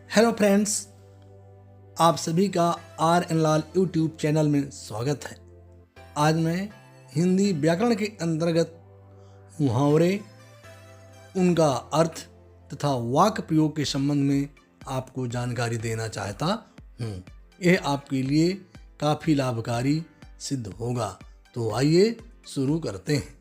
Hello friends, आप सभी का R N Lal YouTube channel में स्वागत है। आज मैं हिंदी व्याकरण के अंतर्गत मुहावरे, उनका अर्थ तथा वाक्य प्रयोग के संबंध में आपको जानकारी देना चाहता हूँ। यह आपके लिए काफ़ी लाभकारी सिद्ध होगा। तो आइए शुरू करते हैं।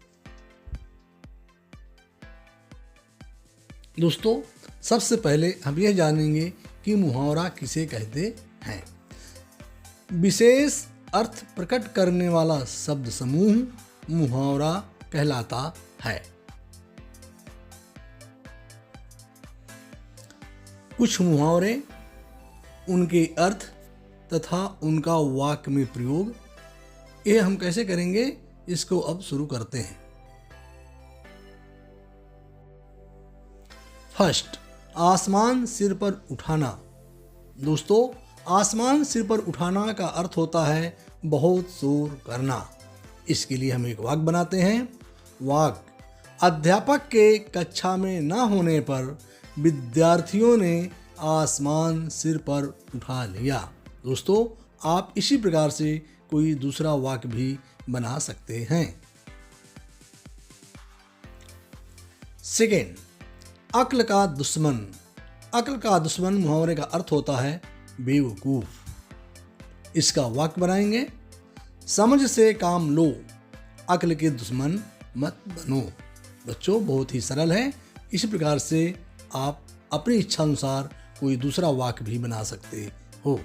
दोस्तों, सबसे पहले हम यह जानेंगे कि मुहावरा किसे कहते हैं। विशेष अर्थ प्रकट करने वाला शब्द समूह मुहावरा कहलाता है। कुछ मुहावरे, उनके अर्थ तथा उनका वाक्य में प्रयोग, ये हम कैसे करेंगे, इसको अब शुरू करते हैं। फर्स्ट, आसमान सिर पर उठाना। दोस्तों, आसमान सिर पर उठाना का अर्थ होता है बहुत शोर करना। इसके लिए हम एक वाक्य बनाते हैं। वाक्य: अध्यापक के कक्षा में न होने पर विद्यार्थियों ने आसमान सिर पर उठा लिया। दोस्तों, आप इसी प्रकार से कोई दूसरा वाक्य भी बना सकते हैं। सेकेंड, अक्ल का दुश्मन। अक्ल का दुश्मन मुहावरे का अर्थ होता है बेवकूफ। इसका वाक्य बनाएंगे। समझ से काम लो, अक्ल के दुश्मन मत बनो। बच्चों, बहुत ही सरल है। इसी प्रकार से आप अपनी इच्छा अनुसार कोई दूसरा वाक्य भी बना सकते हो।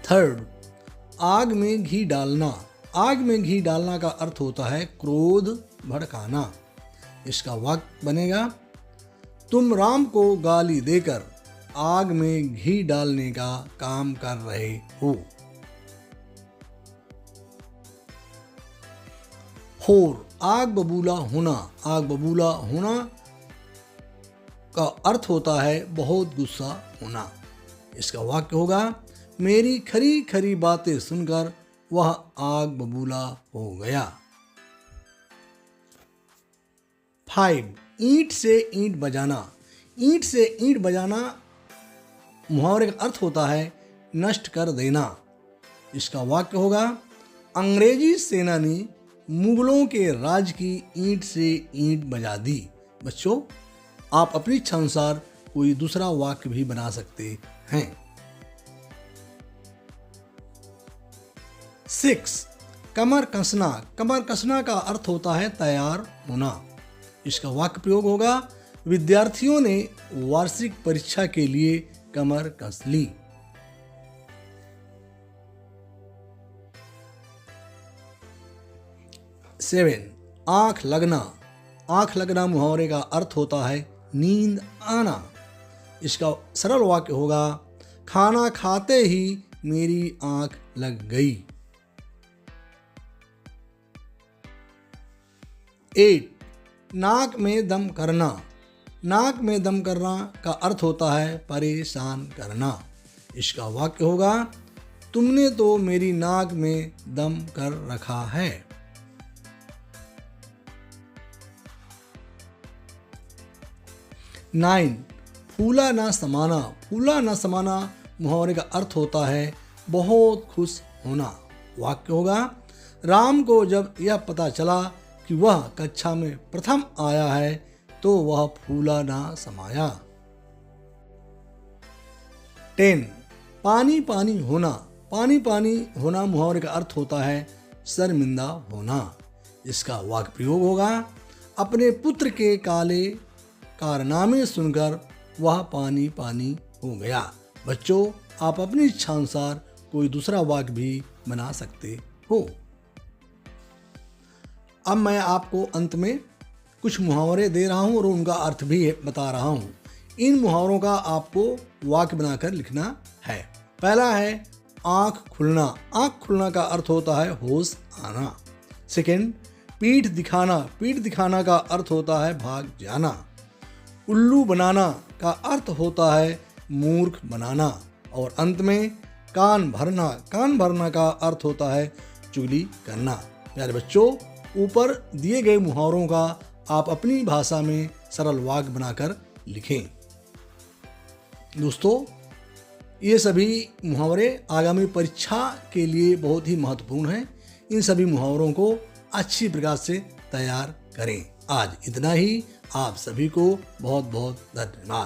थर्ड, आग में घी डालना। आग में घी डालना का अर्थ होता है क्रोध भड़काना। इसका वाक्य बनेगा: तुम राम को गाली देकर आग में घी डालने का काम कर रहे हो। फोर, आग बबूला होना। आग बबूला होना का अर्थ होता है बहुत गुस्सा होना। इसका वाक्य होगा: मेरी खरी खरी बातें सुनकर वह आग बबूला हो गया। 5, ईंट से ईंट बजाना। ईंट से ईंट बजाना मुहावरे का अर्थ होता है नष्ट कर देना। इसका वाक्य होगा: अंग्रेजी सेना ने मुगलों के राज की ईंट से ईंट बजा दी। बच्चों, आप अपनी इच्छा अनुसार कोई दूसरा वाक्य भी बना सकते हैं। 6, कमर कसना। कमर कसना का अर्थ होता है तैयार होना। इसका वाक्य प्रयोग होगा: विद्यार्थियों ने वार्षिक परीक्षा के लिए कमर कस ली। 7, आंख लगना। आंख लगना मुहावरे का अर्थ होता है नींद आना। इसका सरल वाक्य होगा: खाना खाते ही मेरी आंख लग गई। 8, नाक में दम करना। नाक में दम करना का अर्थ होता है परेशान करना। इसका वाक्य होगा: तुमने तो मेरी नाक में दम कर रखा है। 9, फूला ना समाना। फूला ना समाना मुहावरे का अर्थ होता है बहुत खुश होना। वाक्य होगा: राम को जब यह पता चला कि वह कक्षा में प्रथम आया है तो वह फूला ना समाया। 10, पानी पानी होना। पानी पानी होना मुहावरे का अर्थ होता है शर्मिंदा होना। इसका वाक्य प्रयोग होगा: अपने पुत्र के काले कारनामे सुनकर वह पानी पानी हो गया। बच्चों, आप अपनी इच्छा अनुसार कोई दूसरा वाक्य भी बना सकते हो। अब मैं आपको अंत में कुछ मुहावरे दे रहा हूँ और उनका अर्थ भी बता रहा हूँ। इन मुहावरों का आपको वाक्य बनाकर लिखना है। पहला है आँख खुलना। आँख खुलना का अर्थ होता है होश आना। सेकंड, पीठ दिखाना। पीठ दिखाना का अर्थ होता है भाग जाना। उल्लू बनाना का अर्थ होता है मूर्ख बनाना। और अंत में कान भरना। कान भरना का अर्थ होता है चुगली करना। प्यारे बच्चों, ऊपर दिए गए मुहावरों का आप अपनी भाषा में सरल वाक्य बनाकर लिखें। दोस्तों, ये सभी मुहावरे आगामी परीक्षा के लिए बहुत ही महत्वपूर्ण हैं। इन सभी मुहावरों को अच्छी प्रकार से तैयार करें। आज इतना ही। आप सभी को बहुत बहुत धन्यवाद।